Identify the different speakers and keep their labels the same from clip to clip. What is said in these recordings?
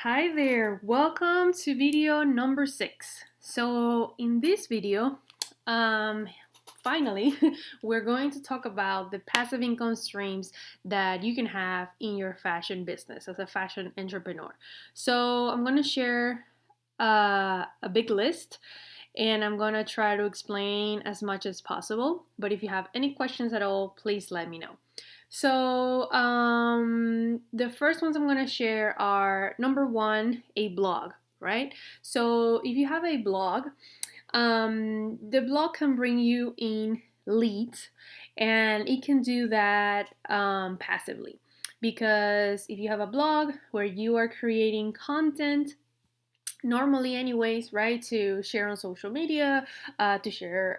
Speaker 1: Hi there, welcome to video number 6. So in this video, um, finally, we're going to talk about the passive income streams that you can have in your fashion business as a fashion entrepreneur. So I'm going to share a big list and I'm going to try to explain as much as possible. But if you have any questions at all, please let me know. So, the first ones I'm going to share are number one, a blog, right? So, if you have a blog, the blog can bring you in leads and it can do that passively. Because if you have a blog where you are creating content, normally anyways, right, to share on social media, to share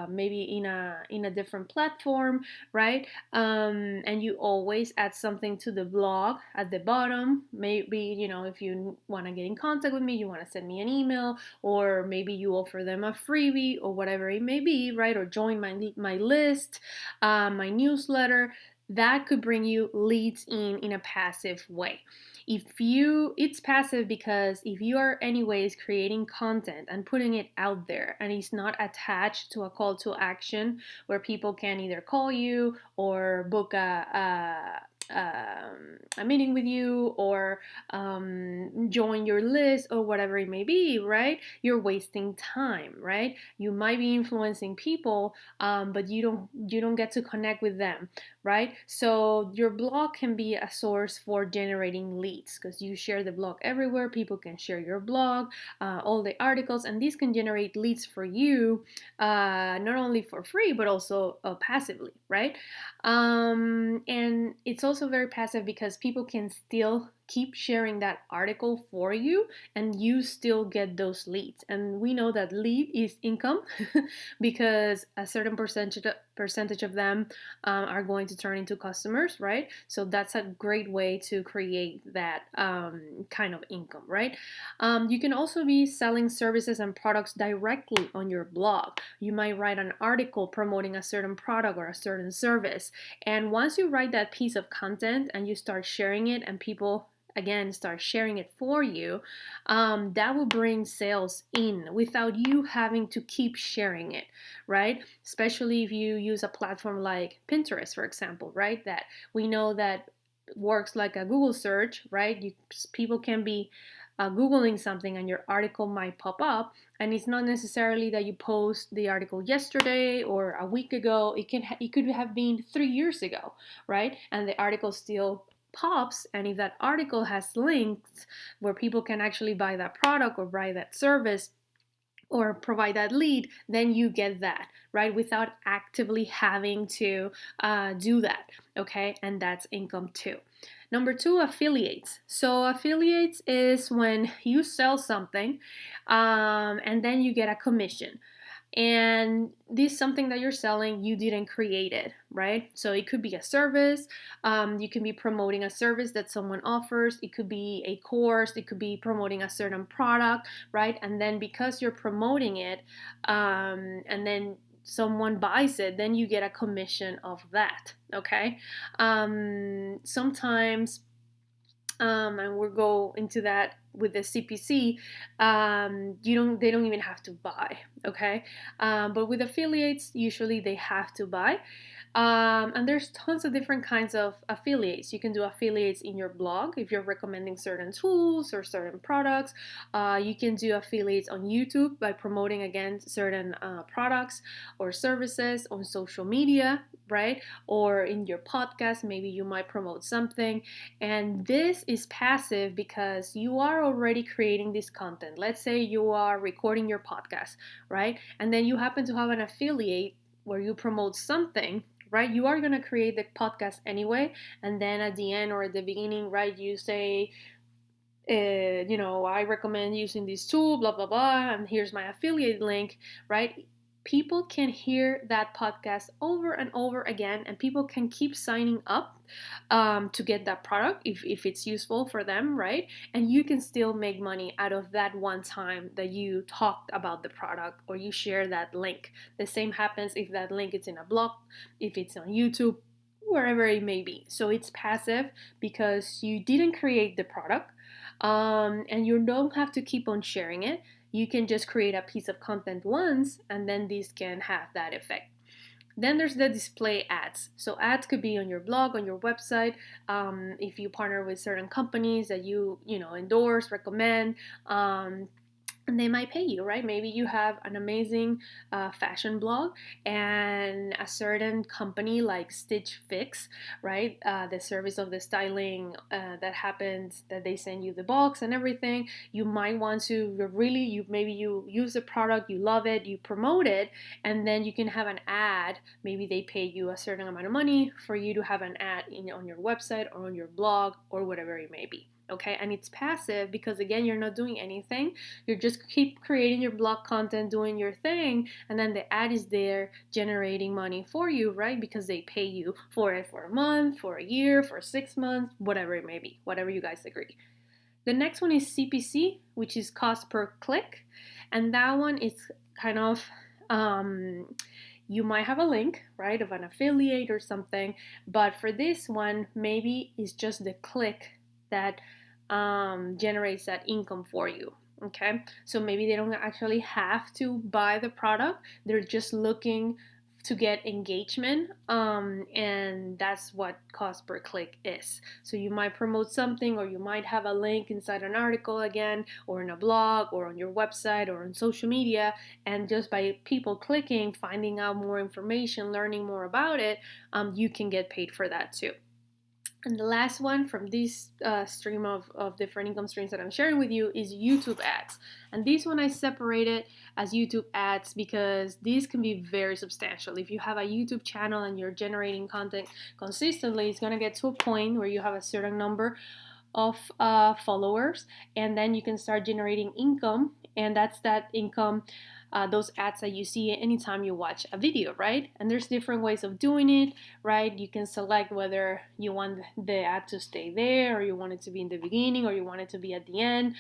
Speaker 1: maybe in a different platform, right, and you always add something to the blog at the bottom. Maybe, if you want to get in contact with me, you want to send me an email, or maybe you offer them a freebie or whatever it may be, right, or join my list, my newsletter. That could bring you leads in a passive way. It's passive because if you are anyways creating content and putting it out there and it's not attached to a call to action where people can either call you or book a meeting with you or join your list or whatever it may be, right? You're wasting time, right? You might be influencing people, but you don't get to connect with them, right? So your blog can be a source for generating leads because you share the blog everywhere. People can share your blog, all the articles, and these can generate leads for you, not only for free but also passively, right? And it's also very passive because people can still keep sharing that article for you and you still get those leads. And we know that lead is income because a certain percentage of them are going to turn into customers, right? So that's a great way to create that kind of income, right? You can also be selling services and products directly on your blog. You might write an article promoting a certain product or a certain service. And once you write that piece of content and you start sharing it and people again start sharing it for you, that will bring sales in without you having to keep sharing it, right? Especially if you use a platform like Pinterest, for example, right? That we know that works like a Google search, right? People can be Googling something and your article might pop up, and it's not necessarily that you post the article yesterday or a week ago. It could have been 3 years ago, right? And the article still pops, and if that article has links where people can actually buy that product or buy that service or provide that lead, then you get that, right? Without actively having to do that, okay? And that's income too. Number two, affiliates. So affiliates is when you sell something and then you get a commission, and this is something that you're selling, you didn't create it, right? So it could be a service, you can be promoting a service that someone offers, it could be a course, it could be promoting a certain product, right? And then because you're promoting it, and then someone buys it, then you get a commission of that, okay? Sometimes and we'll go into that with the CPC. They don't even have to buy, okay? But with affiliates, usually they have to buy. And there's tons of different kinds of affiliates. You can do affiliates in your blog if you're recommending certain tools or certain products. You can do affiliates on YouTube by promoting again certain products or services on social media, right? Or in your podcast, maybe you might promote something. And this is passive because you are already creating this content. Let's say you are recording your podcast, right? And then you happen to have an affiliate where you promote something, right? You are going to create the podcast anyway. And then at the end or at the beginning, right, you say, I recommend using this tool, blah, blah, blah, and here's my affiliate link, right? People can hear that podcast over and over again, and people can keep signing up to get that product if it's useful for them, right? And you can still make money out of that one time that you talked about the product or you share that link. The same happens if that link is in a blog, if it's on YouTube, wherever it may be. So it's passive because you didn't create the product, and you don't have to keep on sharing it. You can just create a piece of content once, and then this can have that effect. Then there's the display ads. So ads could be on your blog, on your website. If you partner with certain companies that you know endorse, recommend, and they might pay you, right? Maybe you have an amazing fashion blog, and a certain company like Stitch Fix, right? The service of the styling that happens, that they send you the box and everything. You might want to really, maybe you use the product, you love it, you promote it, and then you can have an ad. Maybe they pay you a certain amount of money for you to have an ad on your website or on your blog or whatever it may be. Okay, and it's passive because again, you're not doing anything. You're just keep creating your blog content, doing your thing, and then the ad is there generating money for you, right? Because they pay you for it for a month, for a year, for 6 months, whatever it may be, whatever you guys agree. The next one is CPC, which is cost per click, and that one is kind of you might have a link, right, of an affiliate or something, but for this one, maybe it's just the click that generates that income for you. Okay, so maybe they don't actually have to buy the product, they're just looking to get engagement, and that's what cost per click is. So you might promote something, or you might have a link inside an article again, or in a blog, or on your website, or on social media, and just by people clicking, finding out more information, learning more about it, you can get paid for that too. And the last one from this stream of different income streams that I'm sharing with you is YouTube ads. And this one I separated as YouTube ads because these can be very substantial. If you have a YouTube channel and you're generating content consistently, it's going to get to a point where you have a certain number of followers, and then you can start generating income, and that's that income, those ads that you see anytime you watch a video, right? And there's different ways of doing it, right? You can select whether you want the ad to stay there, or you want it to be in the beginning, or you want it to be at the end.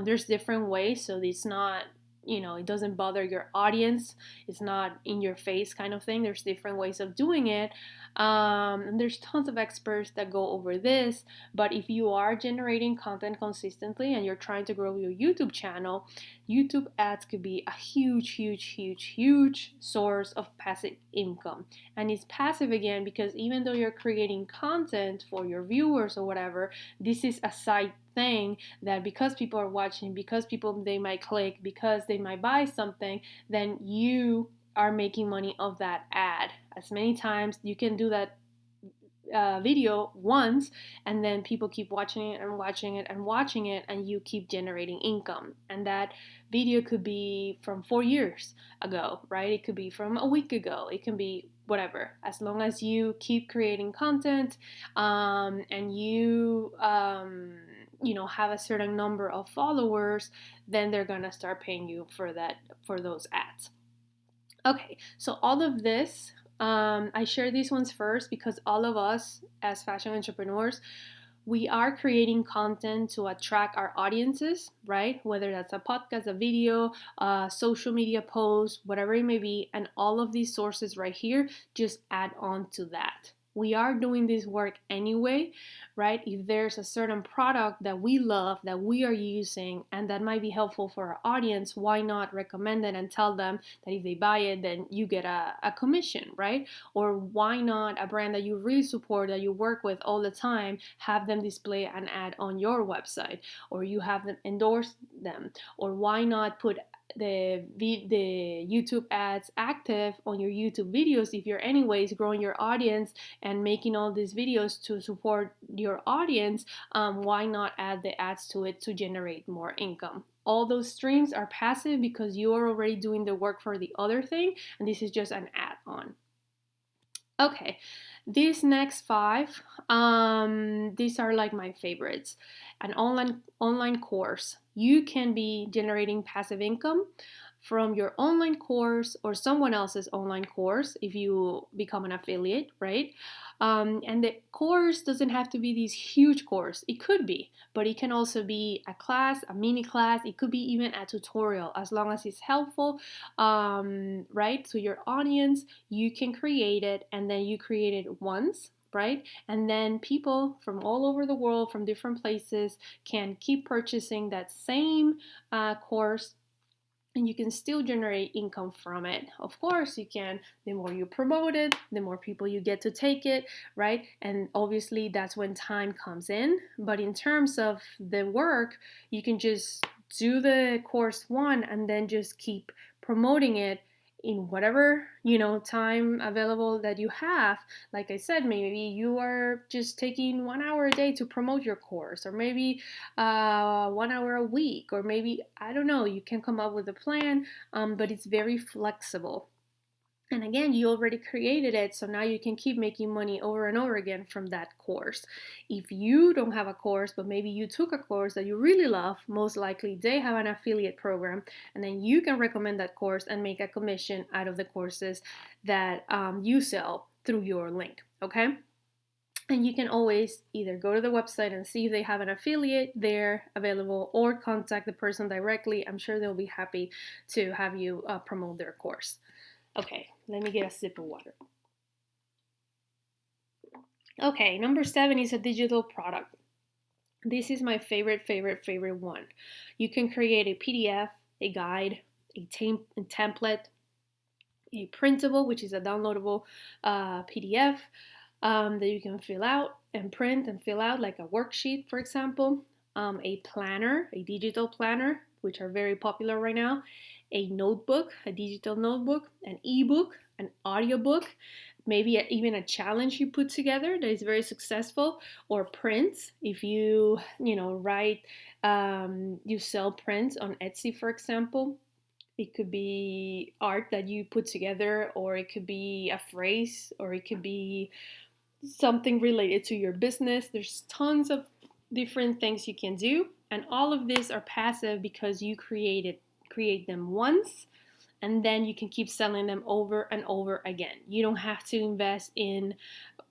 Speaker 1: There's different ways, so it's not, it doesn't bother your audience. It's not in your face kind of thing. There's different ways of doing it. And there's tons of experts that go over this. But if you are generating content consistently and you're trying to grow your YouTube channel, YouTube ads could be a huge, huge, huge, huge source of passive income. And it's passive again because even though you're creating content for your viewers or whatever, this is a side thing that because people are watching, because people, they might click, because they might buy something, then you are making money of that ad. As many times you can do that video once, and then people keep watching it and watching it and watching it, and you keep generating income. And that video could be from 4 years ago, right? It could be from a week ago, it can be whatever. As long as you keep creating content, and you have a certain number of followers, then they're gonna start paying you for those ads. Okay, so all of this, I share these ones first because all of us as fashion entrepreneurs, we are creating content to attract our audiences, right? Whether that's a podcast, a video, social media post, whatever it may be, and all of these sources right here just add on to that. We are doing this work anyway, right? If there's a certain product that we love, that we are using, and that might be helpful for our audience, why not recommend it and tell them that if they buy it, then you get a commission, right? Or why not a brand that you really support, that you work with all the time, have them display an ad on your website, or you have them endorse them? Or why not put the YouTube ads active on your YouTube videos if you're anyways growing your audience and making all these videos to support your audience? Why not add the ads to it to generate more income? All those streams are passive because you are already doing the work for the other thing, and this is just an add-on. Okay, these next five, these are like my favorites. An online course. You can be generating passive income from your online course or someone else's online course if you become an affiliate, right? And the course doesn't have to be this huge course. It could be, but it can also be a class, a mini class. It could be even a tutorial, as long as it's helpful, right, to your audience. You can create it, and then you create it once, right? And then people from all over the world, from different places, can keep purchasing that same course, and you can still generate income from it. Of course, you can. The more you promote it, the more people you get to take it, right? And obviously, that's when time comes in. But in terms of the work, you can just do the course one and then just keep promoting it in whatever time available that you have. Like I said, maybe you are just taking 1 hour a day to promote your course, or maybe 1 hour a week, or maybe, I don't know, you can come up with a plan, but it's very flexible. And again, you already created it, so now you can keep making money over and over again from that course. If you don't have a course, but maybe you took a course that you really love, most likely they have an affiliate program, and then you can recommend that course and make a commission out of the courses that you sell through your link, okay? And you can always either go to the website and see if they have an affiliate there available, or contact the person directly. I'm sure they'll be happy to have you promote their course. Okay, let me get a sip of water. Okay, number 7 is a digital product. This is my favorite one. You can create a PDF, a guide, a template, a printable, which is a downloadable PDF that you can fill out and print and fill out, like a worksheet, for example, a planner, a digital planner, which are very popular right now, a notebook, a digital notebook, an ebook, an audiobook, maybe even a challenge you put together that is very successful, or prints. If you write, you sell prints on Etsy, for example. It could be art that you put together, or it could be a phrase, or it could be something related to your business. There's tons of different things you can do, and all of these are passive because you create them once, and then you can keep selling them over and over again. You don't have to invest in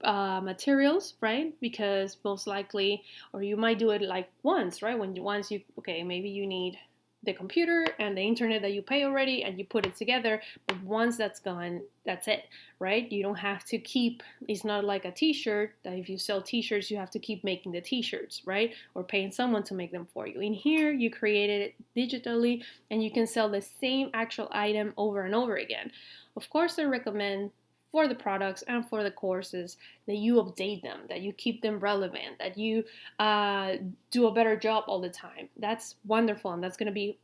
Speaker 1: materials, right? Because most likely, or you might do it like once, right? Maybe you need the computer and the internet that you pay already, and you put it together, but once that's gone, that's it, right? You don't have to keep, it's not like a t-shirt that if you sell t-shirts, you have to keep making the t-shirts, right? Or paying someone to make them for you. In here, you created it digitally, and you can sell the same actual item over and over again. Of course, I recommend for the products and for the courses that you update them, that you keep them relevant, that you do a better job all the time. That's wonderful, and that's going to be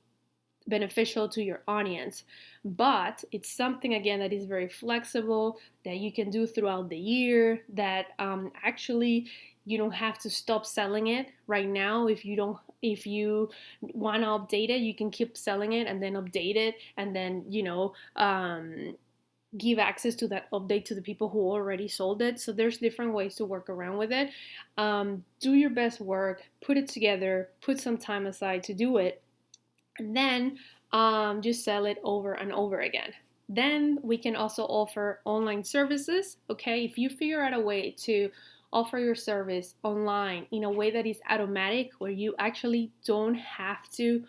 Speaker 1: beneficial to your audience. But it's something, again, that is very flexible, that you can do throughout the year, that actually you don't have to stop selling it right now. If you want to update it, you can keep selling it and then update it, and then give access to that update to the people who already sold it. So there's different ways to work around with it. Do your best work, put it together, put some time aside to do it, and then just sell it over and over again. Then we can also offer online services. Okay, if you figure out a way to offer your service online in a way that is automatic, where you actually don't have to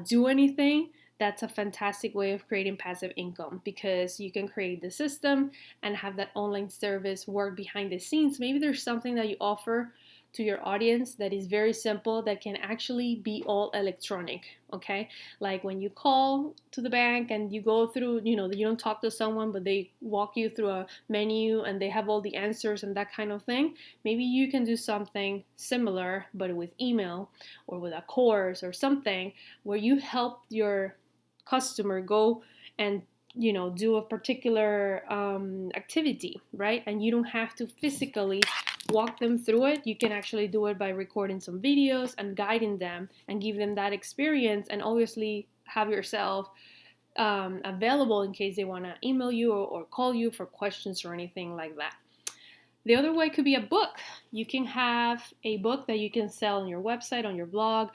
Speaker 1: do anything, that's a fantastic way of creating passive income, because you can create the system and have that online service work behind the scenes. Maybe there's something that you offer to your audience that is very simple, that can actually be all electronic, okay? Like when you call to the bank and you go through, you don't talk to someone, but they walk you through a menu and they have all the answers and that kind of thing. Maybe you can do something similar, but with email or with a course or something, where you help your customer go and do a particular activity, right? And you don't have to physically walk them through it. You can actually do it by recording some videos and guiding them and give them that experience, and obviously have yourself available in case they want to email you or call you for questions or anything like that. The other way could be a book. You can have a book that you can sell on your website, on your blog.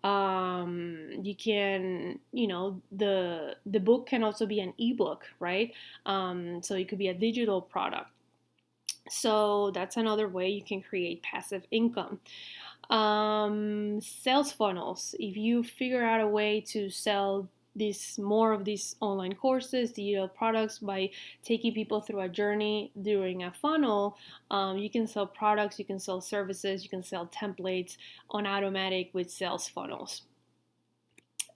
Speaker 1: You can, the book can also be an ebook, right? So it could be a digital product. So that's another way you can create passive income. Sales funnels. If you figure out a way to sell more of these online courses, digital products, by taking people through a journey during a funnel. You can sell products, you can sell services, you can sell templates on automatic with sales funnels.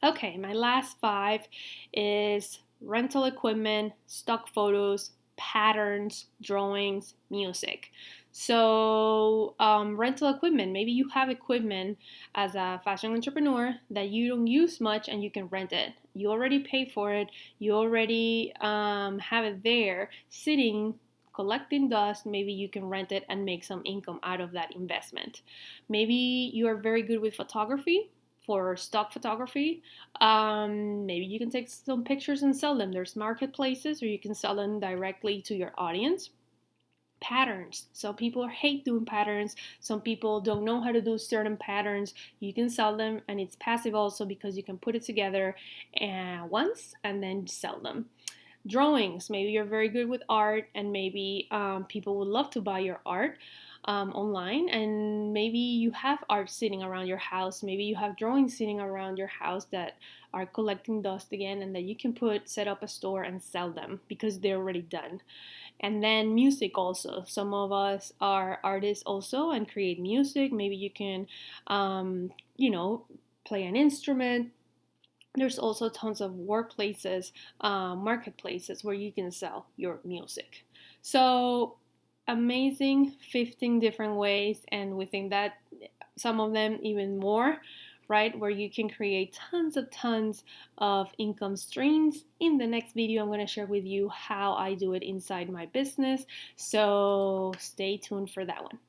Speaker 1: Okay, my last 5 is rental equipment, stock photos, patterns, drawings, music. So, rental equipment, maybe you have equipment as a fashion entrepreneur that you don't use much and you can rent it. You already pay for it, you already have it there sitting, collecting dust. Maybe you can rent it and make some income out of that investment. Maybe you are very good with photography, for stock photography. Maybe you can take some pictures and sell them. There's marketplaces, or you can sell them directly to your audience. Patterns. Some people hate doing patterns. Some people don't know how to do certain patterns. You can sell them, and it's passive also because you can put it together once and then sell them. Drawings. Maybe you're very good with art, and maybe people would love to buy your art online, and maybe you have art sitting around your house. Maybe you have drawings sitting around your house that are collecting dust again, and that you can set up a store and sell them because they're already done. And then music also. Some of us are artists also and create music. Maybe you can, play an instrument. There's also tons of workplaces, marketplaces where you can sell your music. So amazing 15 different ways, and within that, some of them even more, right? Where you can create tons of income streams. In the next video, I'm going to share with you how I do it inside my business. So stay tuned for that one.